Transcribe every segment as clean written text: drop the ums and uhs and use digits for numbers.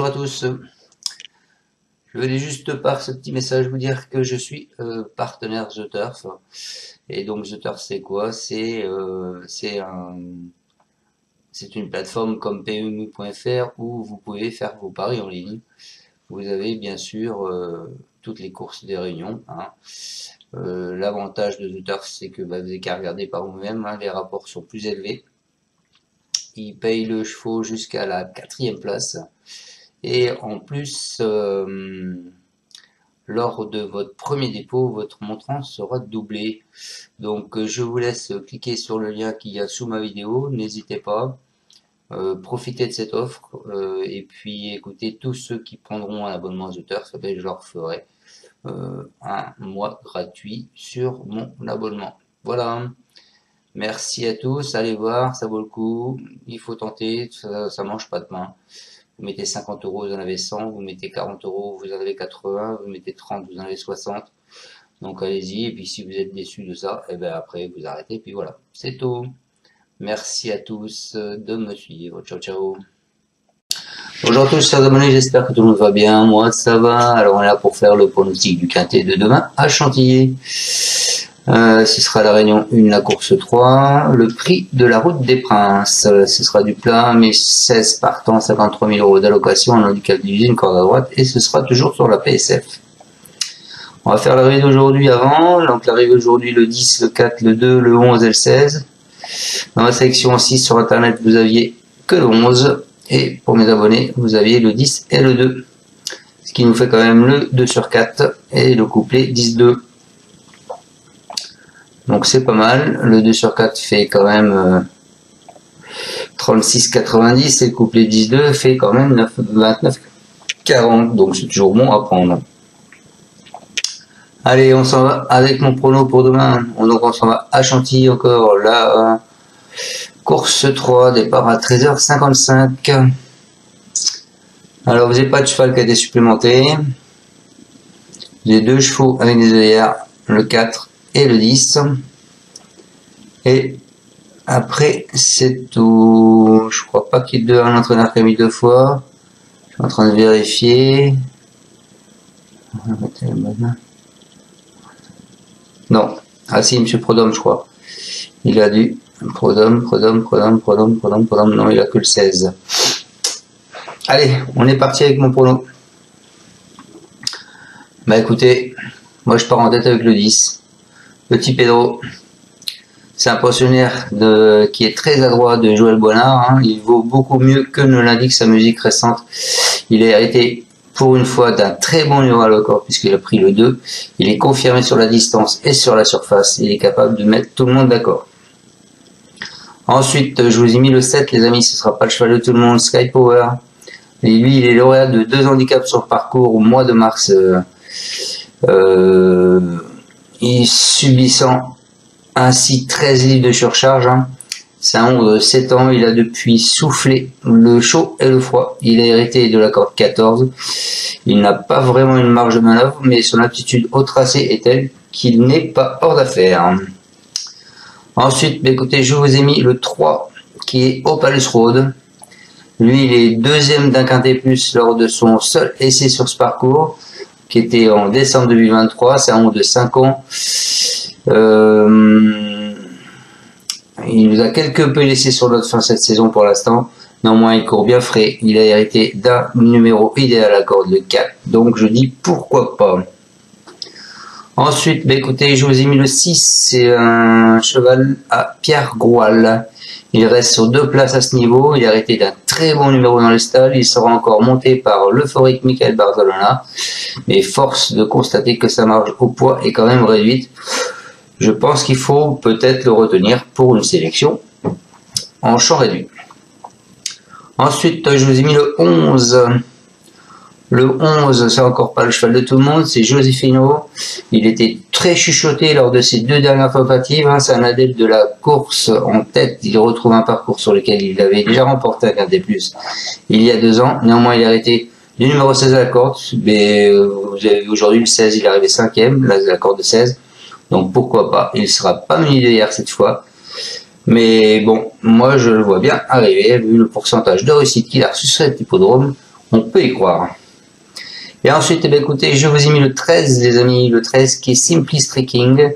Bonjour à tous. Je voulais juste par ce petit message vous dire que je suis partenaire The Turf. Et donc The Turf c'est quoi? C'est une plateforme comme PMU.fr où vous pouvez faire vos paris en ligne. Vous avez bien sûr toutes les courses des réunions. L'avantage de The Turf, c'est que vous n'avez qu'à regarder par vous-même. Les rapports sont plus élevés. Ils payent le chevaux jusqu'à la 4e place. Et en plus, lors de votre premier dépôt, votre montant sera doublé. Donc je vous laisse cliquer sur le lien qu'il y a sous ma vidéo, n'hésitez pas, profitez de cette offre, et puis écoutez, tous ceux qui prendront un abonnement à The Turf, je leur ferai un mois gratuit sur mon abonnement. Voilà, merci à tous, allez voir, ça vaut le coup, il faut tenter, ça mange pas de pain. Vous mettez 50 €, vous en avez 100, vous mettez 40 €, vous en avez 80, vous mettez 30, vous en avez 60. Donc allez-y, et puis si vous êtes déçu de ça, et ben après vous arrêtez, puis voilà, c'est tout. Merci à tous de me suivre, ciao ciao. Bonjour à tous chers abonnés, j'espère que tout le monde va bien, moi ça va. Alors on est là pour faire le pronostic du quintet de demain à Chantilly. Ce sera la réunion 1, la course 3, le prix de la route des Princes, ce sera du plat, mais 16 partants, 53 000 € d'allocation, un handicap d'usine, corde à droite, et ce sera toujours sur la PSF. On va faire l'arrivée d'aujourd'hui avant, donc l'arrivée aujourd'hui le 10, le 4, le 2, le 11 et le 16. Dans la sélection 6 sur internet, vous aviez que le 11, et pour mes abonnés, vous aviez le 10 et le 2. Ce qui nous fait quand même le 2 sur 4, et le couplet 10-2. Donc c'est pas mal, le 2 sur 4 fait quand même 36,90 et le couplet 10-2 fait quand même 29,40, donc c'est toujours bon à prendre. Allez, on s'en va avec mon prono pour demain. Donc on s'en va à Chantilly encore, la course 3, départ à 13h55. Alors vous n'avez pas de cheval qui a été supplémenté. J'ai 2 chevaux avec des œillères, le 4 et le 10. Et après c'est tout. Je crois pas qu'il y ait un entraîneur qui a mis 2 fois. Je suis en train de vérifier. Non. Ah si, monsieur Prodhomme, je crois. Il a dû. Prodhomme, non, il a que le 16. Allez, on est parti avec mon prono. Bah écoutez, moi je pars en tête avec le 10. Petit Pedro, c'est un pensionnaire qui est très adroit de Joël Boinard. Il vaut beaucoup mieux que ne l'indique sa musique récente. Il a été pour une fois d'un très bon numéro à le corps puisqu'il a pris le 2. Il est confirmé sur la distance et sur la surface. Il est capable de mettre tout le monde d'accord. Ensuite, je vous ai mis le 7, les amis. Ce sera pas le cheval de tout le monde, Sky Power. Et lui, il est lauréat de 2 handicaps sur parcours au mois de mars. Subissant ainsi 13 livres de surcharge. C'est un 11 de 7 ans, il a depuis soufflé le chaud et le froid. Il a hérité de la corde 14. Il n'a pas vraiment une marge de manœuvre, mais son aptitude au tracé est telle qu'il n'est pas hors d'affaire. Ensuite, écoutez, je vous ai mis le 3 qui est Opalus Road. Lui, il est deuxième d'un quintet plus lors de son seul essai sur ce parcours, qui était en décembre 2023, c'est un 11 de 5 ans. Il nous a quelque peu laissé sur notre fin cette saison pour l'instant. Néanmoins, il court bien frais. Il a hérité d'un numéro idéal à corde, le 4. Donc, je dis pourquoi pas. Ensuite, écoutez, je vous ai mis le 6. C'est un cheval à Pierre Groual. Il reste sur 2 places à ce niveau. Il a hérité d'un très bon numéro dans le stade. Il sera encore monté par l'euphorique Michael Bartolona. Mais force de constater que sa marge au poids est quand même réduite. Je pense qu'il faut peut-être le retenir pour une sélection en champ réduit. Ensuite, je vous ai mis le 11. Le 11, c'est encore pas le cheval de tout le monde, c'est Josefino. Il était très chuchoté lors de ses 2 dernières tentatives. C'est un adepte de la course en tête. Il retrouve un parcours sur lequel il avait déjà remporté un quintet plus il y a 2 ans. Néanmoins, il a arrêté du numéro 16 à la corde. Mais vous avez vu aujourd'hui le 16, il est arrivé 5e, là la corde de 16. Donc pourquoi pas, il ne sera pas muni derrière cette fois. Mais bon, moi je le vois bien arriver, vu le pourcentage de réussite qu'il a sur cet hippodrome. On peut y croire. Et ensuite, eh bien, écoutez, je vous ai mis le 13, les amis, le 13 qui est Simply Streaking.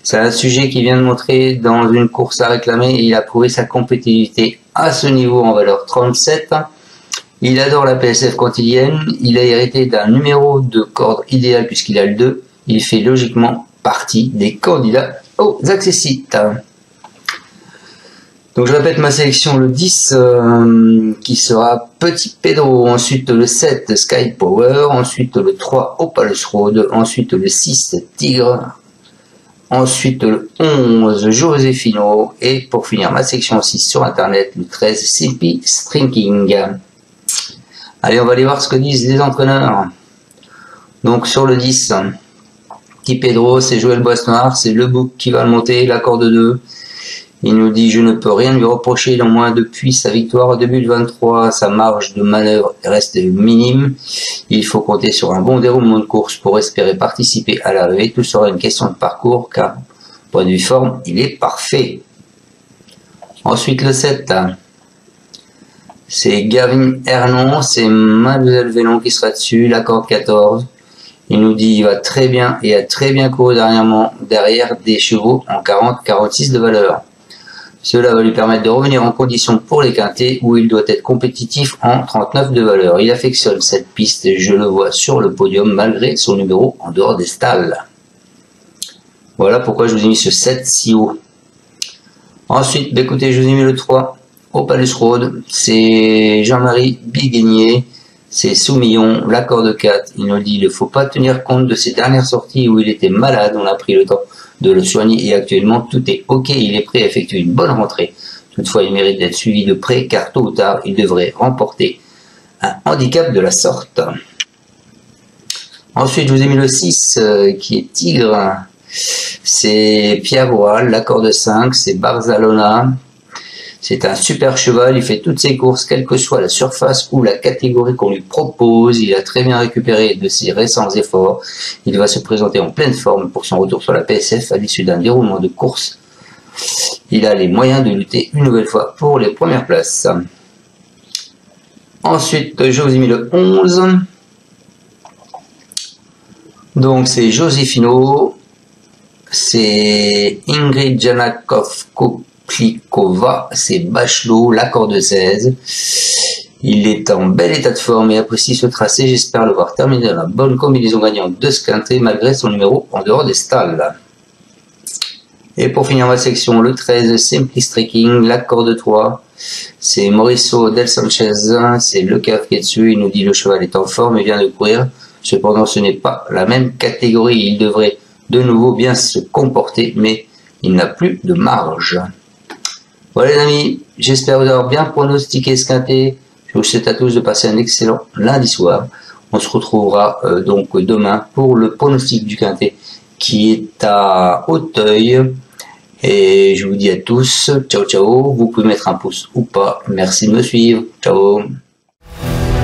C'est un sujet qui vient de montrer dans une course à réclamer et il a prouvé sa compétitivité à ce niveau en valeur 37. Il adore la PSF quotidienne, il a hérité d'un numéro de corde idéal puisqu'il a le 2. Il fait logiquement partie des candidats aux accessites. Donc je répète ma sélection, le 10 qui sera Petit Pedro, ensuite le 7 Sky Power, ensuite le 3 Opalus Road, ensuite le 6 Tigre, ensuite le 11 Josefino et pour finir ma section 6 sur internet, le 13 Simply Streaking. Allez, on va aller voir ce que disent les entraîneurs. Donc sur le 10, Petit Pedro, c'est Joël Boisse-Noir, c'est le bouc qui va le monter, la corde 2. Il nous dit « Je ne peux rien lui reprocher, au moins depuis sa victoire au début de 23, sa marge de manœuvre reste minime. Il faut compter sur un bon déroulement de course pour espérer participer à l'arrivée. Tout sera une question de parcours, car, point de vue forme, il est parfait. » Ensuite, le 7, c'est Gavin Hernon, c'est Mademoiselle Vélon qui sera dessus, la corde 14. Il nous dit il va très bien et a très bien couru dernièrement derrière des chevaux en 40-46 de valeur. Cela va lui permettre de revenir en condition pour les quintés où il doit être compétitif en 39 de valeur. Il affectionne cette piste et je le vois sur le podium malgré son numéro en dehors des stalles. Voilà pourquoi je vous ai mis ce 7 si haut. Ensuite, écoutez, je vous ai mis le 3, Opalus Road, c'est Jean-Marie Biguigné, c'est Soumillon, la corde 4. Il nous dit il ne faut pas tenir compte de ses dernières sorties où il était malade, on a pris le temps de le soigner et actuellement tout est ok, il est prêt à effectuer une bonne rentrée. Toutefois, il mérite d'être suivi de près car tôt ou tard, il devrait remporter un handicap de la sorte. Ensuite, je vous ai mis le 6 qui est Tigre. C'est Pierre Roal, la corde 5, c'est Barzalona. C'est un super cheval, il fait toutes ses courses, quelle que soit la surface ou la catégorie qu'on lui propose. Il a très bien récupéré de ses récents efforts. Il va se présenter en pleine forme pour son retour sur la PSF à l'issue d'un déroulement de course. Il a les moyens de lutter une nouvelle fois pour les premières places. Ensuite, je vous ai mis le 11. Donc c'est Josefino, c'est Ingrid Janakov-Koplikova, c'est Bachelot, la corde 16. Il est en bel état de forme et apprécie ce tracé. J'espère le voir terminer dans la bonne combinaison gagnante de ce quintet malgré son numéro en dehors des stalles. Et pour finir ma section, le 13, Simply Streaking, la corde 3. C'est Mauricio Del Sanchez, c'est le caf qui est dessus. Il nous dit le cheval est en forme et vient de courir. Cependant, ce n'est pas la même catégorie. Il devrait de nouveau bien se comporter, mais il n'a plus de marge. Voilà les amis, j'espère vous avoir bien pronostiqué ce quintet. Je vous souhaite à tous de passer un excellent lundi soir. On se retrouvera donc demain pour le pronostic du quintet qui est à Auteuil. Et je vous dis à tous, ciao ciao, vous pouvez mettre un pouce ou pas. Merci de me suivre, ciao.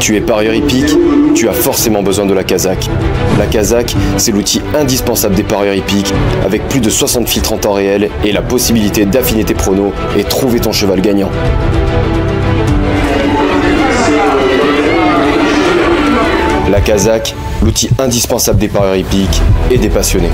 Tu es parieur hippique, tu as forcément besoin de la Kazakh. La Kazakh, c'est l'outil indispensable des parieurs hippiques, avec plus de 60 filtres en temps réel et la possibilité d'affiner tes pronos et trouver ton cheval gagnant. La Kazakh, l'outil indispensable des parieurs hippiques et des passionnés.